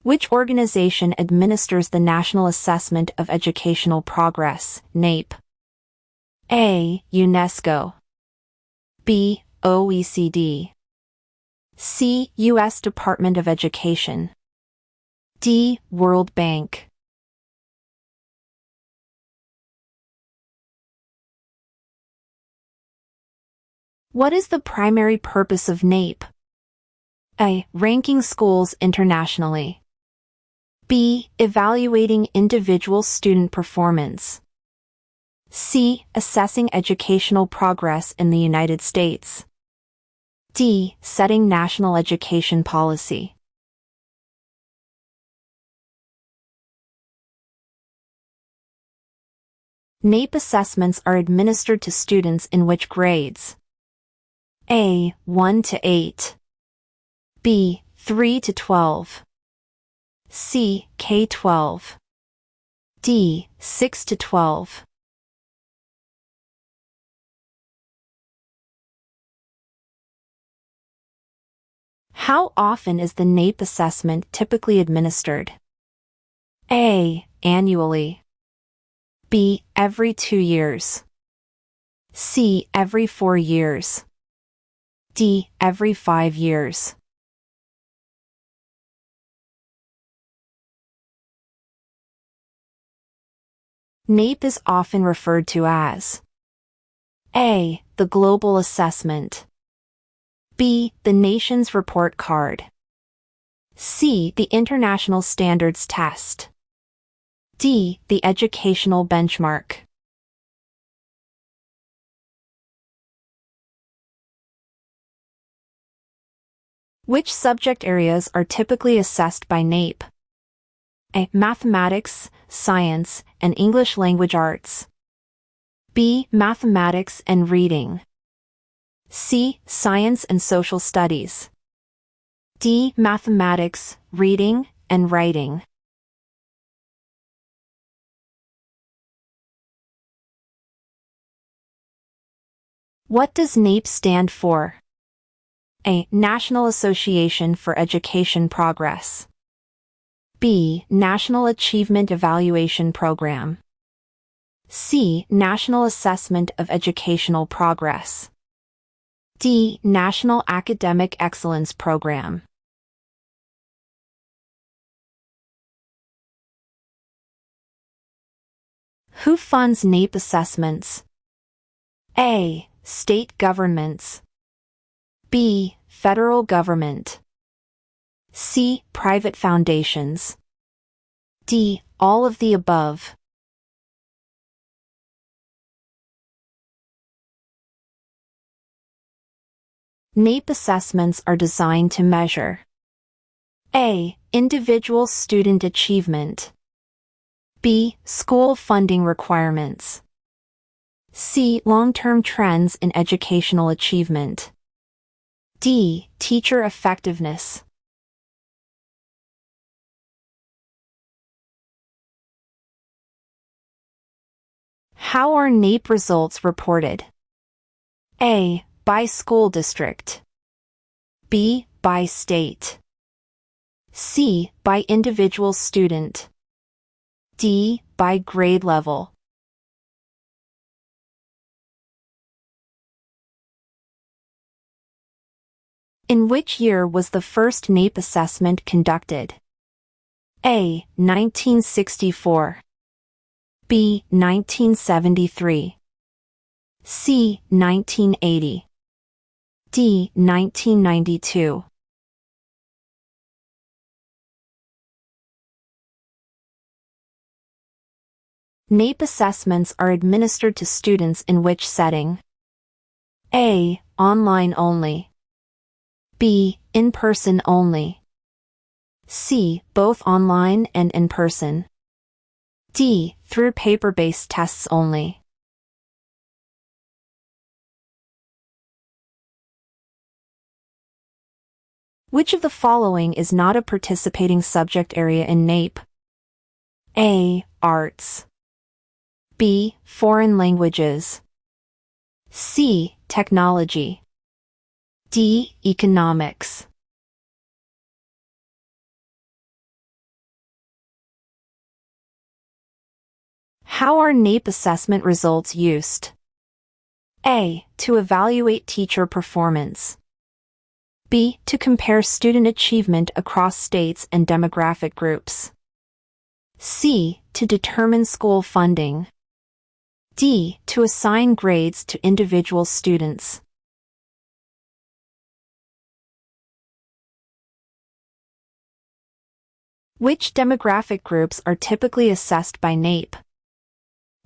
Which organization administers the National Assessment of Educational Progress, NAEP? A. UNESCO. B. OECD. C. U.S. Department of Education. D. World Bank. What is the primary purpose of NAEP? A. Ranking schools internationally. B. Evaluating individual student performance. C. Assessing educational progress in the United States. D. Setting national education policy. NAEP assessments are administered to students in which grades? A. 1 to 8. B. 3 to 12. C. K-12. D. 6 to 12. How often is the NAEP assessment typically administered? A. Annually. B. Every 2 years. C. Every 4 years. D. Every 5 years. NAEP is often referred to as A. The Global Assessment. B. The Nation's Report Card. C. The International Standards Test. D. The Educational Benchmark. Which subject areas are typically assessed by NAEP? A. Mathematics, Science, and English Language Arts. B. Mathematics and Reading. C. Science and Social Studies. D. Mathematics, Reading, and Writing. What does NAEP stand for? A. National Association for Education Progress. B. National Achievement Evaluation Program. C. National Assessment of Educational Progress. D. National Academic Excellence Program. Who funds NAEP assessments? A. State governments. B. Federal government. C. Private foundations. D. All of the above. NAEP assessments are designed to measure A. Individual student achievement. B. School funding requirements. C. Long-term trends in educational achievement. D. Teacher effectiveness. How are NAEP results reported? A. By school district. B. By state. C. By individual student. D. By grade level. In which year was the first NAEP assessment conducted? A. 1964. B. 1973. C. 1980. D. 1992. NAEP assessments are administered to students in which setting? A. Online only. B. In-person only. C. Both online and in-person. D. Through paper-based tests only. Which of the following is not a participating subject area in NAEP? A. Arts. B. Foreign languages. C. Technology. D. Economics. How are NAEP assessment results used? A. To evaluate teacher performance. B. To compare student achievement across states and demographic groups. C. To determine school funding. D. To assign grades to individual students. Which demographic groups are typically assessed by NAEP?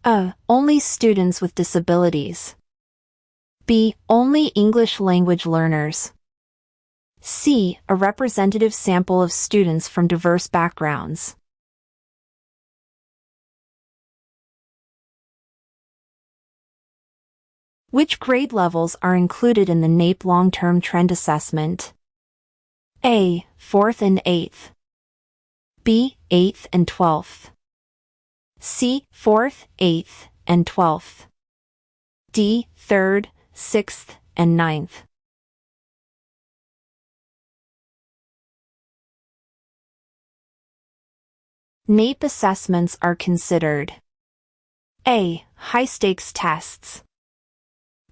A. Only students with disabilities. B. Only English language learners. C. A representative sample of students from diverse backgrounds. Which grade levels are included in the NAEP long-term trend assessment? A. 4th and 8th. B. 8th and 12th. C. 4th, 8th, and 12th. D. 3rd, 6th, and 9th. NAEP assessments are considered: A. High-stakes tests.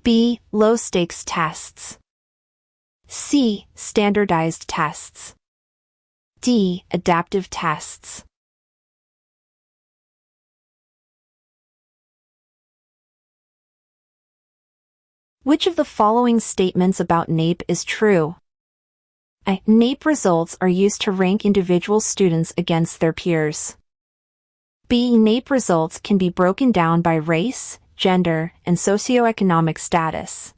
B. Low-stakes tests. C. Standardized tests. D. Adaptive tests. Which of the following statements about NAEP is true? A. NAEP results are used to rank individual students against their peers. B. NAEP results can be broken down by race, gender, and socioeconomic status.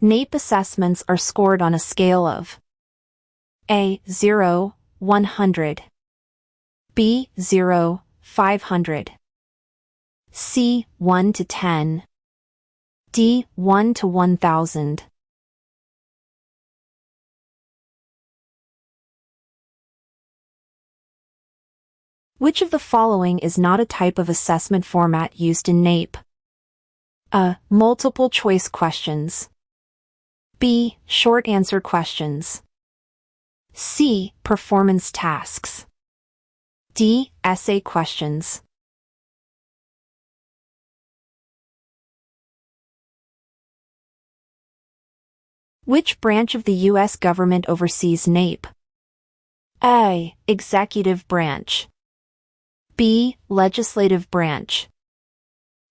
NAEP assessments are scored on a scale of A. 0, 100. B. 0, 500. C. 1 to 10. D. 1 to 1000. Which of the following is not a type of assessment format used in NAEP? A. Multiple choice questions. B. Short answer questions. C. Performance tasks. D. Essay questions. Which branch of the U.S. government oversees NAEP? A. Executive branch. B. Legislative branch.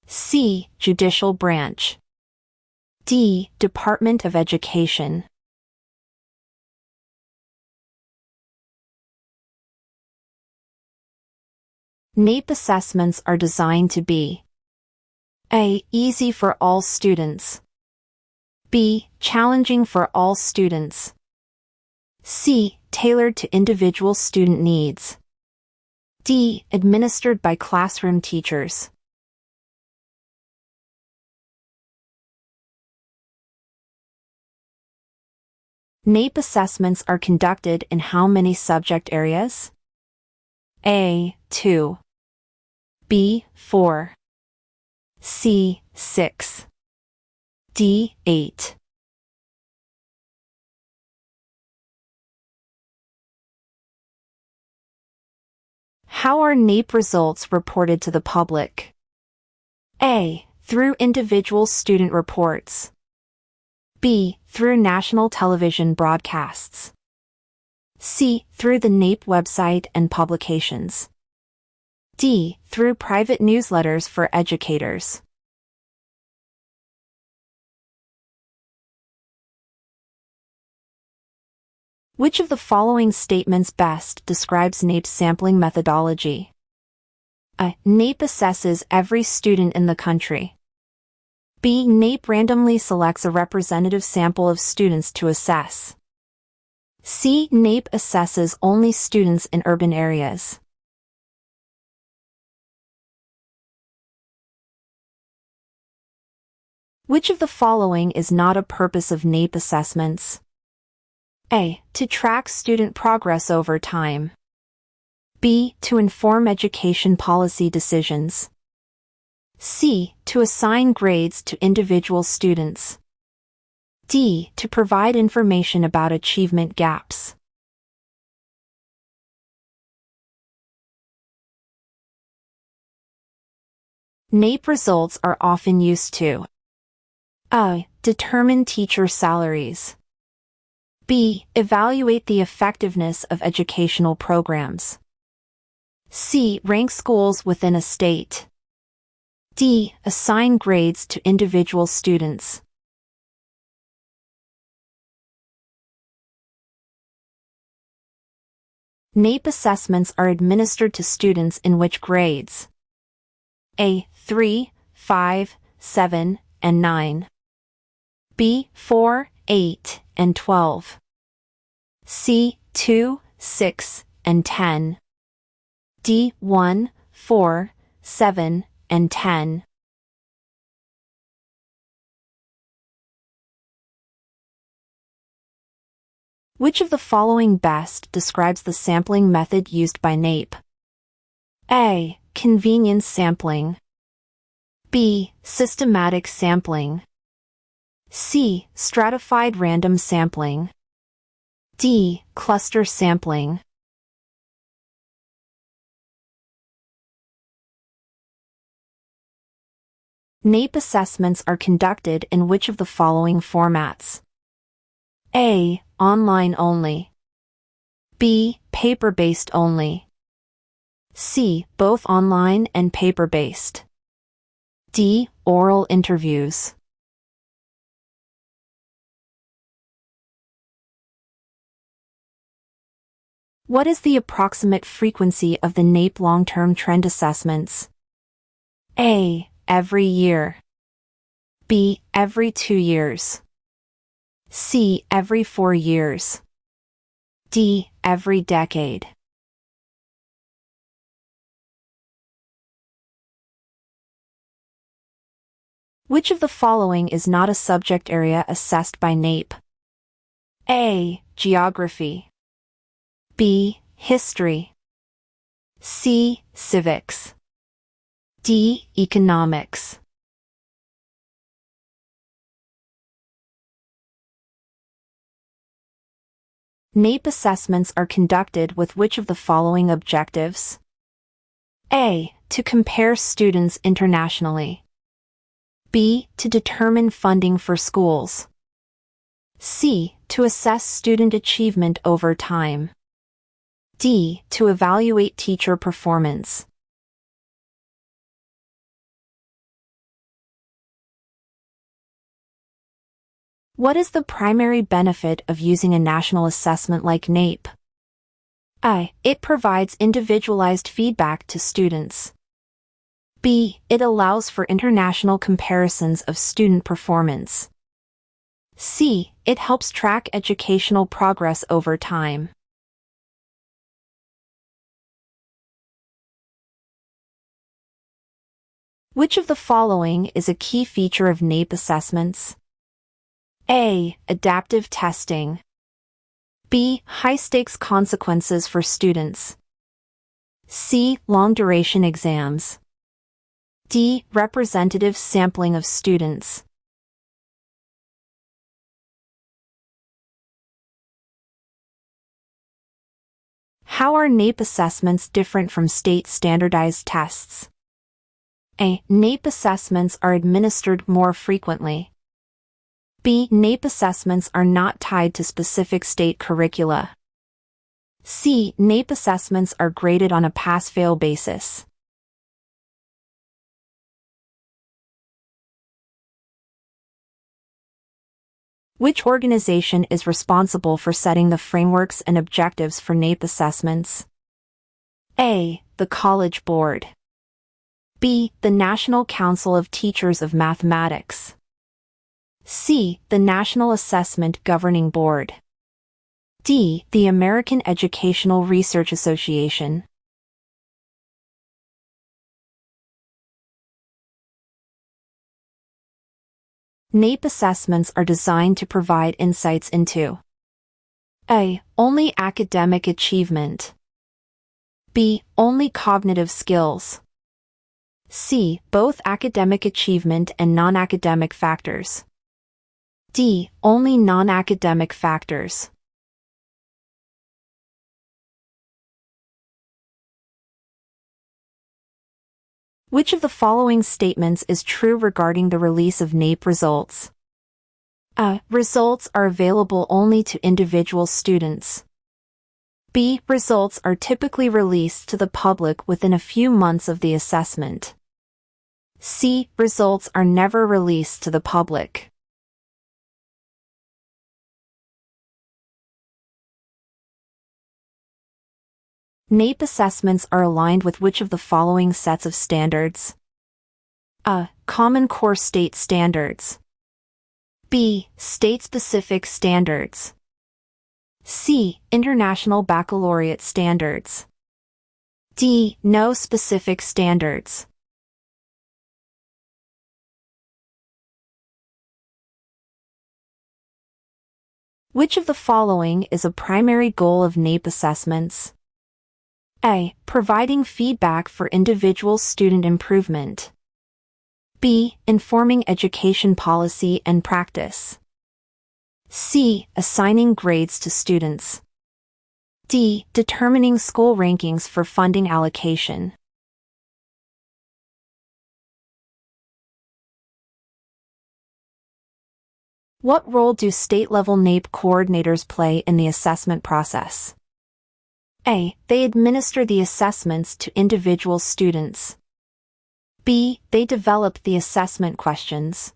C. Judicial branch. D. Department of Education. NAEP assessments are designed to be: A. Easy for all students. B. Challenging for all students. C. Tailored to individual student needs. D. Administered by classroom teachers. NAEP assessments are conducted in how many subject areas? A. 2. B. 4. C. 6. D. 8. How are NAEP results reported to the public? A. Through individual student reports. B. Through national television broadcasts. C. Through the NAEP website and publications. D. Through private newsletters for educators. Which of the following statements best describes NAEP's sampling methodology? A. NAEP assesses every student in the country. B. NAEP randomly selects a representative sample of students to assess. C. NAEP assesses only students in urban areas. Which of the following is not a purpose of NAEP assessments? A. To track student progress over time. B. To inform education policy decisions. C. To assign grades to individual students. D. To provide information about achievement gaps. NAEP results are often used to A. Determine teacher salaries. B. Evaluate the effectiveness of educational programs. C. Rank schools within a state. D. Assign grades to individual students. NAEP assessments are administered to students in which grades? A. 3, 5, 7, and 9. B. 4, 8, and 12. C. 2, 6, and 10. D. 1, 4, 7, and 10. Which of the following best describes the sampling method used by NAEP? A. Convenience sampling. B. Systematic sampling. C. Stratified random sampling. D. Cluster sampling. NAEP assessments are conducted in which of the following formats? A. Online only. B. Paper-based only. C. Both online and paper-based. D. Oral interviews. What is the approximate frequency of the NAEP long-term trend assessments? A. Every year. B. Every 2 years. C. Every 4 years. D. Every decade. Which of the following is not a subject area assessed by NAEP? A. Geography. B. History. C. Civics. D. Economics. NAEP assessments are conducted with which of the following objectives? A. To compare students internationally. B. To determine funding for schools. C. To assess student achievement over time. D. To evaluate teacher performance. What is the primary benefit of using a national assessment like NAEP? A. It provides individualized feedback to students. B. It allows for international comparisons of student performance. C. It helps track educational progress over time. Which of the following is a key feature of NAEP assessments? A. Adaptive testing. B. High-stakes consequences for students. C. Long-duration exams. D. Representative sampling of students. How are NAEP assessments different from state standardized tests? A. NAEP assessments are administered more frequently. B. NAEP assessments are not tied to specific state curricula. C. NAEP assessments are graded on a pass-fail basis. Which organization is responsible for setting the frameworks and objectives for NAEP assessments? A. The College Board. B. The National Council of Teachers of Mathematics. C. The National Assessment Governing Board. D. The American Educational Research Association. NAEP assessments are designed to provide insights into A. Only academic achievement. B. Only cognitive skills. C. Both academic achievement and non-academic factors. D. Only non-academic factors. Which of the following statements is true regarding the release of NAEP results? A. Results are available only to individual students. B. Results are typically released to the public within a few months of the assessment. C. Results are never released to the public. NAEP assessments are aligned with which of the following sets of standards? A. Common Core State Standards. B. State-specific standards. C. International Baccalaureate Standards. D. No specific standards. Which of the following is a primary goal of NAEP assessments? A. Providing feedback for individual student improvement. B. Informing education policy and practice. C. Assigning grades to students. D. Determining school rankings for funding allocation. What role do state-level NAEP coordinators play in the assessment process? A. They administer the assessments to individual students. B. They develop the assessment questions.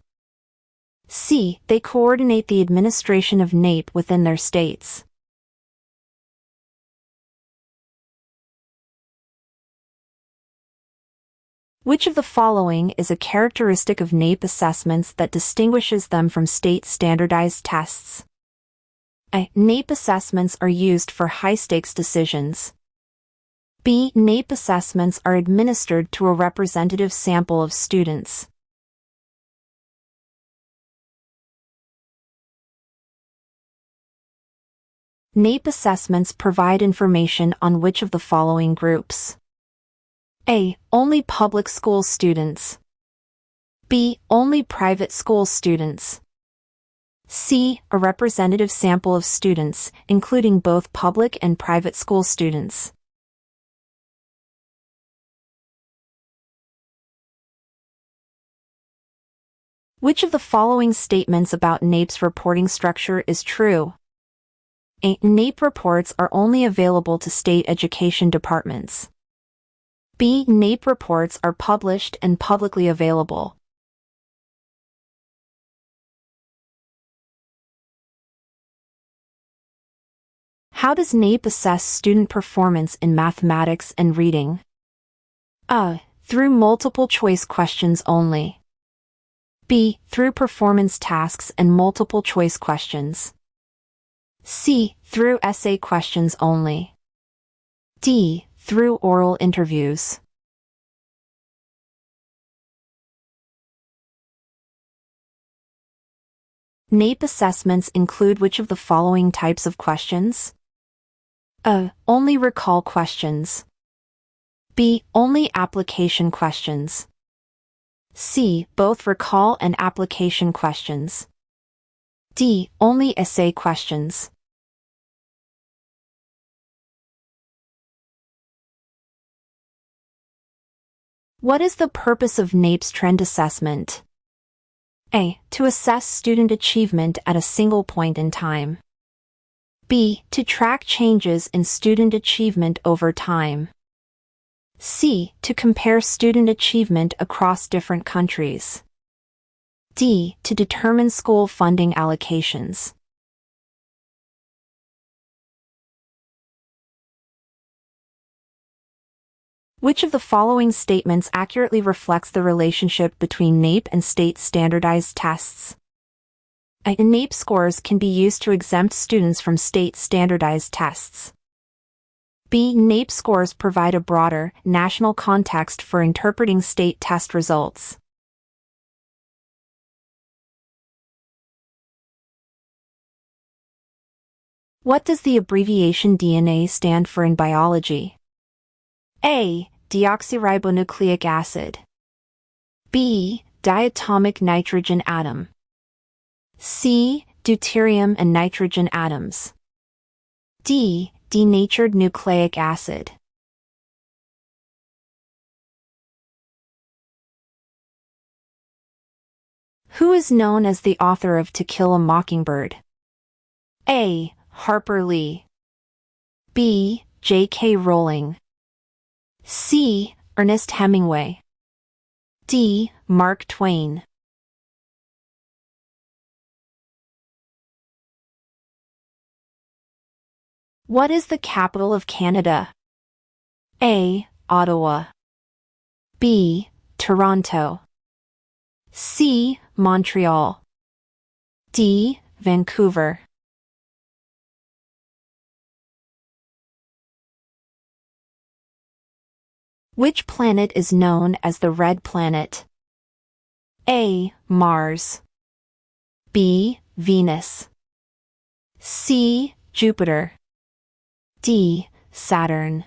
C. They coordinate the administration of NAEP within their states. Which of the following is a characteristic of NAEP assessments that distinguishes them from state standardized tests? A. NAEP assessments are used for high-stakes decisions. B. NAEP assessments are administered to a representative sample of students. NAEP assessments provide information on which of the following groups? A. Only public school students. B. Only private school students. C. A representative sample of students, including both public and private school students. Which of the following statements about NAEP's reporting structure is true? A. NAEP reports are only available to state education departments. B. NAEP reports are published and publicly available. How does NAEP assess student performance in mathematics and reading? A. Through multiple choice questions only. B. Through performance tasks and multiple choice questions. C. Through essay questions only. D. Through oral interviews. NAEP assessments include which of the following types of questions? A. Only recall questions. B. Only application questions. C. Both recall and application questions. D. Only essay questions. What is the purpose of NAEP's trend assessment? A. To assess student achievement at a single point in time. B. To track changes in student achievement over time. C. To compare student achievement across different countries. D. To determine school funding allocations. Which of the following statements accurately reflects the relationship between NAEP and state standardized tests? A. NAEP scores can be used to exempt students from state standardized tests. B. NAEP scores provide a broader, national context for interpreting state test results. What does the abbreviation DNA stand for in biology? A. Deoxyribonucleic acid. B. Diatomic nitrogen atom. C. Deuterium and nitrogen atoms. D. Denatured nucleic acid. Who is known as the author of To Kill a Mockingbird? A. Harper Lee. B. J.K. Rowling. C. Ernest Hemingway. D. Mark Twain. What is the capital of Canada? A. Ottawa. B. Toronto. C. Montreal. D. Vancouver. Which planet is known as the Red Planet? A. Mars. B. Venus. C. Jupiter. D. Saturn.